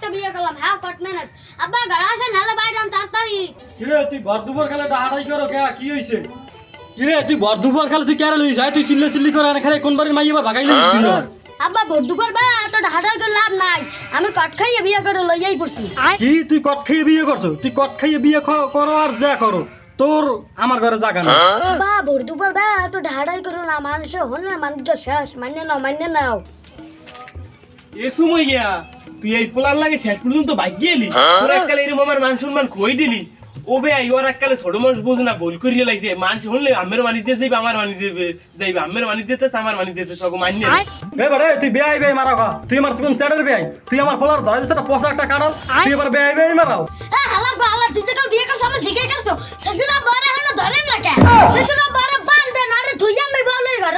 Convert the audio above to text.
একটা বিয়ে করলাম হ্যাঁ কট ম্যানেজ আব্বা ঘরে আসেন নালে বাইরে আন তাড়াতাড়ি কি রে তুই ভর দুপুর খেলে হাঁটাই করো কে কি হইছে কি রে তুই ভর দুপুর খেলে তুই কেন লইছ তুই চিল্লি করে এখানে কোন বাড়ির মাইয়া ভাগাই লইছিস আব্বা ভোর দুপুর বা তো হাঁটাই করে লাভ নাই আমি কট খাইয়ে বিয়ে করে লইয়াই পড়ছি কি তুই কট খাইয়ে বিয়ে করছো তুই কট খাইয়ে বিয়ে করো আর যা করো তোর আমার ঘরে জায়গা না বা ভোর দুপুর বা তো হাঁটাই করো না মানুষ হলে মানুষ শেষ মান্য নাও এ সময় গিয়া তুই এই পোলার লাগে শেষ পর্যন্ত ভাগ্য গেলি তোর এককালে এরকম আমার মান সম্মান খই দিলি ও বে ওর এককালে ছোট মানুষ বোঝ না ভুল করিয়ে লাগছে মান শুনলে আমের মানি যেতে যাইবে আমার মানি যাইবে আমের মানি যেতে আমার মানি যেতে সব মান্য এ বারে তুই বেআই বেআই মারাও খা তুই আমার কোন চ্যাটের বেআই তুই আমার পোলার ধরে দিছ একটা পোশাক একটা কাটাল তুই এবার বেআই বেআই মারাও হালা বালা তুই তো কাল বিয়ে করছ আমি জিজ্ঞাসা করছো শ্বশুরা বারে হলো ধরেন না কে শ্বশুরা বারে বান্ধে না রে তুই আমি বলে ঘর